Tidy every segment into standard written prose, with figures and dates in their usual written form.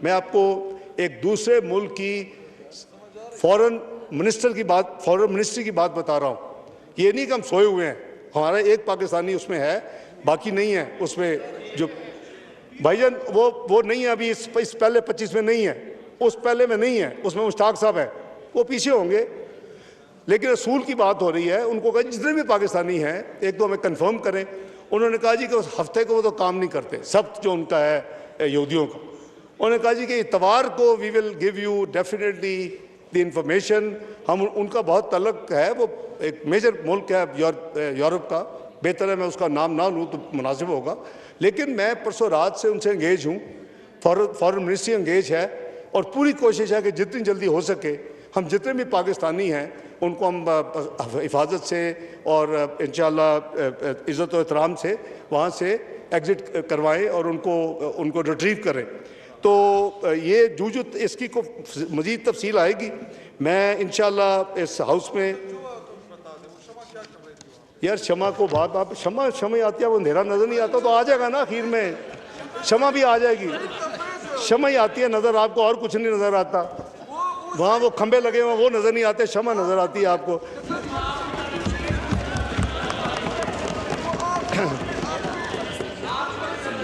मैं आपको एक दूसरे मुल्क की फॉरेन मिनिस्ट्री की बात बता रहा हूँ। ये नहीं कि हम सोए हुए हैं, हमारा एक पाकिस्तानी उसमें है, बाकी नहीं है उसमें। जो भाईजान वो नहीं है अभी, इस पहले 25 में नहीं है, उस पहले में नहीं है, उसमें मुश्ताक साहब है, वो पीछे होंगे। लेकिन रसूल की बात हो रही है, उनको कहा जितने भी पाकिस्तानी हैं एक तो हमें कंफर्म करें। उन्होंने कहा जी कि उस हफ्ते को वो तो काम नहीं करते, सब्त जो उनका है यहूदियों का। उन्होंने कहा जी कि इतवार को we will give you definitely the information. हम उनका बहुत तल्लक है, वो एक मेजर मुल्क है यूरोप का, बेहतर है मैं उसका नाम ना लूँ तो मुनासिब होगा। लेकिन मैं परसों रात से उनसे एंगेज हूँ, फॉरेन मिनिस्ट्री एंगेज है, और पूरी कोशिश है कि जितनी जल्दी हो सके हम जितने भी पाकिस्तानी हैं उनको हम हिफाजत से और इंशाअल्लाह इज़्ज़त और एहतराम से वहाँ से एग्ज़िट करवाएं और उनको रिट्रीव करें। तो ये जो इसकी को मज़ीद तफसील आएगी। मैं इंशाअल्लाह इस हाउस में यार शमा को बात आप शमा आती है, वो अंधेरा नज़र नहीं आता तो आ जाएगा ना, आखिर में शमा भी आ जाएगी। शमा ही आती है नज़र आपको, और कुछ नहीं नज़र आता। वहाँ वो खंबे लगे हुए वो नज़र नहीं आते, शमा नज़र आती है आपको।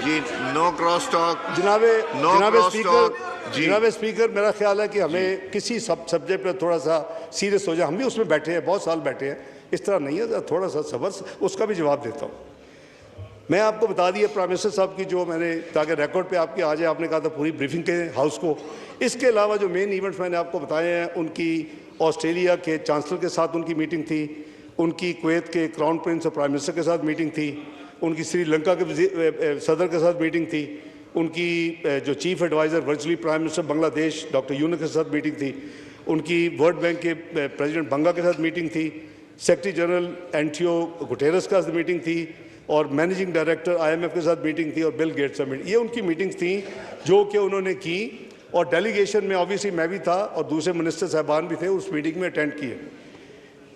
जी नो क्रॉस टॉक। जनाब स्पीकर, मेरा ख्याल है कि हमें किसी सब्जेक्ट पर थोड़ा सा सीरियस हो जाए। हम भी उसमें बैठे हैं, बहुत साल बैठे हैं, इस तरह नहीं है, थोड़ा सा सब्र, उसका भी जवाब देता हूँ। मैं आपको बता दिया प्राइम मिनिस्टर साहब की जो मैंने, ताकि रिकॉर्ड पे आपके आ जाए, आपने कहा था पूरी ब्रीफिंग के हाउस को। इसके अलावा जो मेन इवेंट्स मैंने आपको बताए हैं, उनकी ऑस्ट्रेलिया के चांसलर के साथ उनकी मीटिंग थी, उनकी कुवैत के क्राउन प्रिंस और प्राइम मिनिस्टर के साथ मीटिंग थी, उनकी श्रीलंका के सदर के साथ मीटिंग थी, उनकी जो chief adviser virtually prime minister Bangladesh doctor Yunus के साथ मीटिंग थी, उनकी वर्ल्ड बैंक के प्रेसिडेंट बंगा के साथ मीटिंग थी, सेक्रेटरी जनरल एंटियो गुटेरस का मीटिंग थी, और मैनेजिंग डायरेक्टर IMF के साथ मीटिंग थी, और बिल गेट्स से मीटिंग। ये उनकी मीटिंग्स थी जो कि उन्होंने की, और डेलीगेशन में ऑब्वियसली मैं भी था और दूसरे मिनिस्टर साहबान भी थे, उस मीटिंग में अटेंड किए।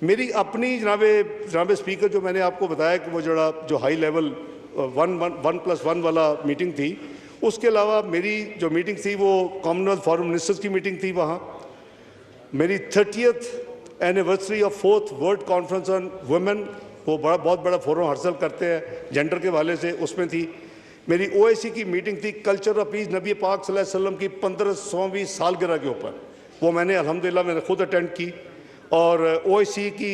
मेरी अपनी जनाब स्पीकर जो मैंने आपको बताया कि वो जो हाई लेवल 1+1 वाला मीटिंग थी, उसके अलावा मेरी जो मीटिंग थी वो कॉमनवेल्थ फॉरेन मिनिस्टर्स की मीटिंग थी। वहाँ मेरी 30th anniversary of 4th world conference on women, वो बहुत बड़ा फोरम हासिल करते हैं जेंडर के हवाले से, उसमें थी। मेरी OIC की मीटिंग थी कल्चर ऑफ पीस, नबी पाक सल्लल्लाहु अलैहि वसल्लम की 1500वीं सालगिरह के ऊपर, वो मैंने अल्हम्दुलिल्लाह मैंने खुद अटेंड की। और OIC की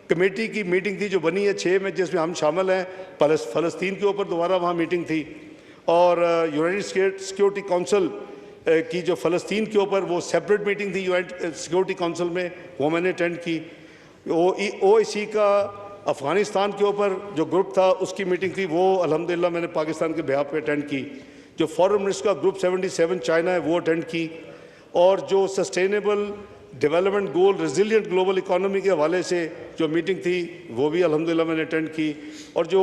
कमेटी की मीटिंग थी जो बनी है 6 में, जिसमें हम शामिल हैं। फ़लस्तीन के ऊपर दोबारा वहाँ मीटिंग थी, और यूनाइटेड सिक्योरिटी काउंसिल की जो फ़लस्तीन के ऊपर वो सेपरेट मीटिंग थी यूनाइटेड सिक्योरिटी काउंसिल में, वो मैंने अटेंड की। OIC का अफ़गानिस्तान के ऊपर जो ग्रुप था उसकी मीटिंग थी, वो अल्हम्दुलिल्लाह मैंने पाकिस्तान के बिहाफ पे अटेंड की। जो फॉरेन मिनिस्टर का ग्रुप 77 चाइना है वो अटेंड की। और जो sustainable development goal resilient global economy के हवाले से जो मीटिंग थी वो भी अल्हम्दुलिल्लाह मैंने अटेंड की। और जो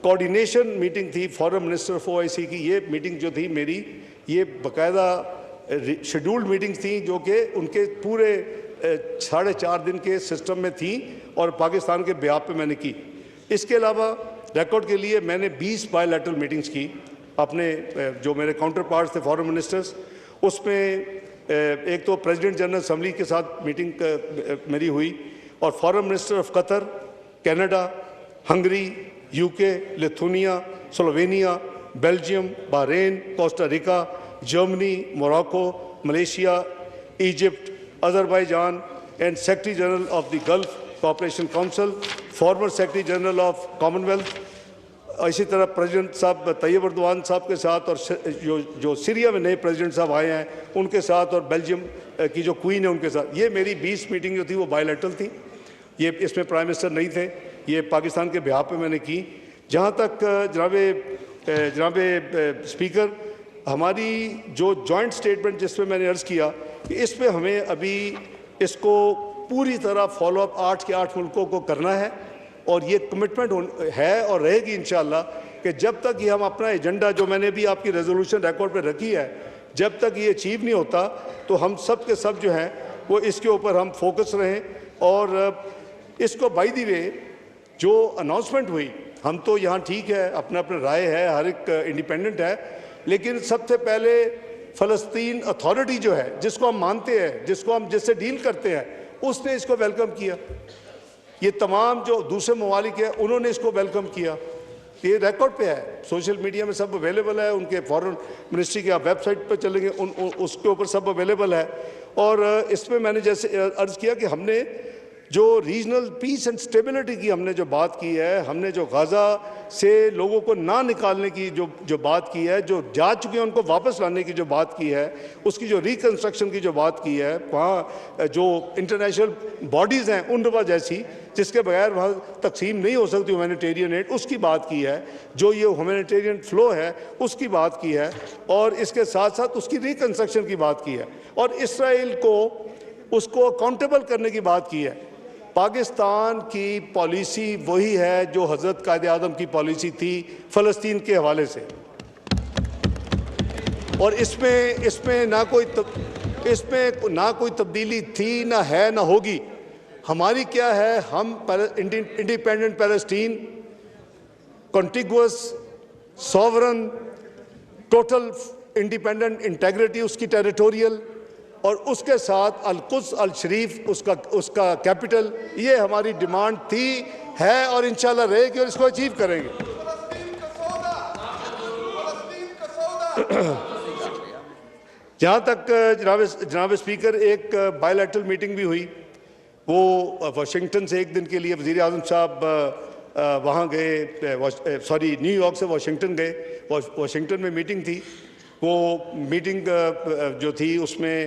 कोऑर्डिनेशन मीटिंग थी फॉरेन मिनिस्टर ऑफ OIC की, ये मीटिंग जो थी मेरी, ये बाकायदा शेड्यूल्ड मीटिंग्स थी जो कि उनके पूरे 4.5 दिन के सिस्टम में थी, और पाकिस्तान के बिहाफ पे मैंने की। इसके अलावा रिकॉर्ड के लिए मैंने 20 बायलैटरल मीटिंग्स की अपने जो मेरे काउंटर पार्ट्स थे फॉरेन मिनिस्टर्स, उसमें एक तो प्रेसिडेंट जनरल असम्बली के साथ मीटिंग मेरी हुई, और foreign minister of Qatar, Canada, Hungary, UK, Lithuania, Slovenia, Belgium, Bahrain, Costa Rica, Germany, Morocco, Malaysia, Egypt, Azerbaijan, and secretary general of the gulf cooperation council, former secretary general of Commonwealth. इसी तरह president साहब Tayyab Erdogan साहब के साथ, और जो Syria में नए प्रेसिडेंट साहब आए हैं उनके साथ, और बेल्जियम की जो क्वीन है उनके साथ। ये मेरी 20 मीटिंग जो थी वो बायलैटरल थी। ये इसमें प्राइम मिनिस्टर नहीं थे, ये पाकिस्तान के बिहाफ पे मैंने की। जहाँ तक जनाब स्पीकर, हमारी जो जॉइंट स्टेटमेंट जिसमें मैंने अर्ज़ किया कि इस पर हमें अभी इसको पूरी तरह फॉलोअप 8 के 8 मुल्कों को करना है, और ये कमिटमेंट है और रहेगी इंशाअल्लाह कि जब तक ये हम अपना एजेंडा जो मैंने भी आपकी रेजोल्यूशन रिकॉर्ड पे रखी है, जब तक ये अचीव नहीं होता तो हम सब के सब जो हैं वो इसके ऊपर हम फोकस रहें। और इसको बाय द वे जो अनाउंसमेंट हुई, हम तो यहाँ ठीक है, अपना अपना राय है, हर एक इंडिपेंडेंट है, लेकिन सबसे पहले फ़लस्तीन अथॉरिटी जो है, जिसको हम मानते हैं, जिससे डील करते हैं, उसने इसको वेलकम किया। ये तमाम जो दूसरे ममालिक हैं उन्होंने इसको वेलकम किया। ये रिकॉर्ड पे है, सोशल मीडिया में सब अवेलेबल है, उनके फॉरेन मिनिस्ट्री के आप वेबसाइट पर चलेंगे उसके ऊपर सब अवेलेबल है। और इसमें मैंने जैसे अर्ज़ किया कि हमने जो रीजनल पीस एंड स्टेबिलिटी की हमने जो बात की है, हमने जो गाज़ा से लोगों को ना निकालने की जो बात की है, जो जा चुके हैं उनको वापस लाने की जो बात की है, उसकी जो रिकन्स्ट्रक्शन की जो बात की है, वहाँ जो इंटरनेशनल बॉडीज़ हैं UNRWA जैसी, जिसके बगैर वहाँ तकसीम नहीं हो सकती ह्यूमैनिटेरियन एड, उसकी बात की है, जो ये ह्यूमैनिटेरियन फ़्लो है उसकी बात की है, और इसके साथ साथ उसकी रिकन्स्ट्रक्शन की बात की है, और इसराइल को उसको अकाउंटेबल करने की बात की है। पाकिस्तान की पॉलिसी वही है जो हज़रत कायद आज़म की पॉलिसी थी फ़लस्तीन के हवाले से, और इसमें ना कोई तब्दीली थी, ना है, ना होगी। हमारी क्या है, हम independent Palestine, contiguous, sovereign, total independent integrity उसकी टेरिटोरियल, और उसके साथ अल-कुद्स अल-शरीफ उसका कैपिटल, ये हमारी डिमांड थी, है और इंशाल्लाह रहेगी, और इसको अचीव करेंगे। जहाँ तक जनाब स्पीकर, एक बायलैटरल मीटिंग भी हुई, वो वाशिंगटन से एक दिन के लिए वज़ीर आज़म साहब वहाँ गए, न्यूयॉर्क से वाशिंगटन गए, वाशिंगटन में मीटिंग थी। वो मीटिंग जो थी उसमें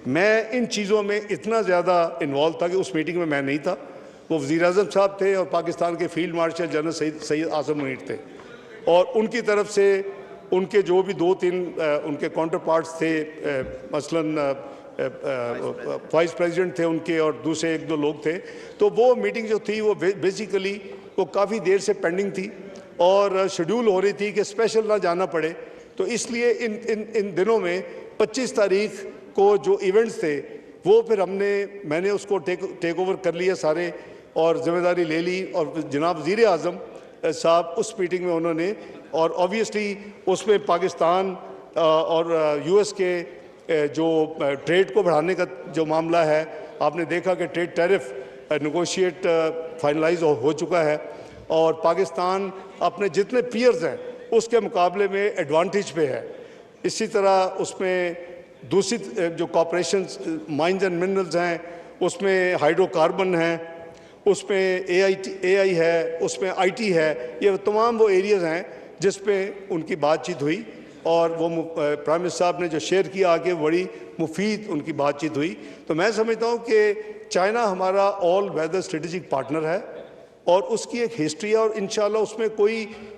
मैं इन चीज़ों में इतना ज़्यादा इन्वॉल्व था कि उस मीटिंग में मैं नहीं था। वो वज़ीर आज़म साहब थे और पाकिस्तान के फील्ड मार्शल जनरल सैयद आज़म मुनीर थे, और उनकी तरफ से उनके जो भी 2-3 उनके काउंटर पार्ट्स थे, मसलन वाइस प्रेसिडेंट थे उनके और दूसरे 1-2 लोग थे, तो वो मीटिंग जो थी वो बेसिकली वो काफ़ी देर से पेंडिंग थी और शेड्यूल हो रही थी कि स्पेशल ना जाना पड़े। तो इसलिए इन दिनों में 25 तारीख को जो इवेंट्स थे वो फिर मैंने उसको टेक ओवर कर लिया सारे, और ज़िम्मेदारी ले ली, और जनाब वज़ीर आज़म साहब उस मीटिंग में उन्होंने, और ऑब्वियसली उसमें पाकिस्तान और US के जो ट्रेड को बढ़ाने का जो मामला है, आपने देखा कि ट्रेड टैरिफ नेगोशिएट फाइनलाइज हो चुका है, और पाकिस्तान अपने जितने पीयर्स हैं उसके मुकाबले में एडवांटेज पे है। इसी तरह उसमें दूसरी जो कॉपरेशंस माइंस एंड मिनरल्स हैं, उसमें हाइड्रोकार्बन हैं, उसमें AI है, उसमें IT है, ये तमाम वो एरियाज़ हैं जिस पे उनकी बातचीत हुई, और वो प्राइम मिनिस्टर साहब ने जो शेयर किया आगे बड़ी मुफीद उनकी बातचीत हुई। तो मैं समझता हूँ कि चाइना हमारा ऑल वेदर स्ट्रेटेजिक पार्टनर है, और उसकी एक हिस्ट्री है, और इंशाल्लाह उसमें कोई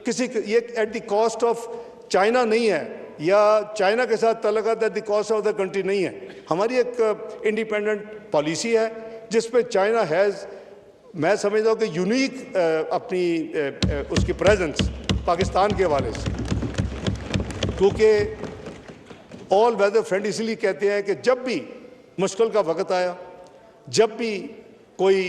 ये at the cost of China नहीं है, या चाइना के साथ तल्लुकात at the cost of the country नहीं है। हमारी एक इंडिपेंडेंट पॉलिसी है जिस पे चाइना हैज़, मैं समझता हूँ कि यूनिक अपनी उसकी प्रेजेंस पाकिस्तान के हवाले से, क्योंकि ऑल वेदर फ्रेंड इसलिए कहते हैं कि जब भी मुश्किल का वक्त आया, जब भी कोई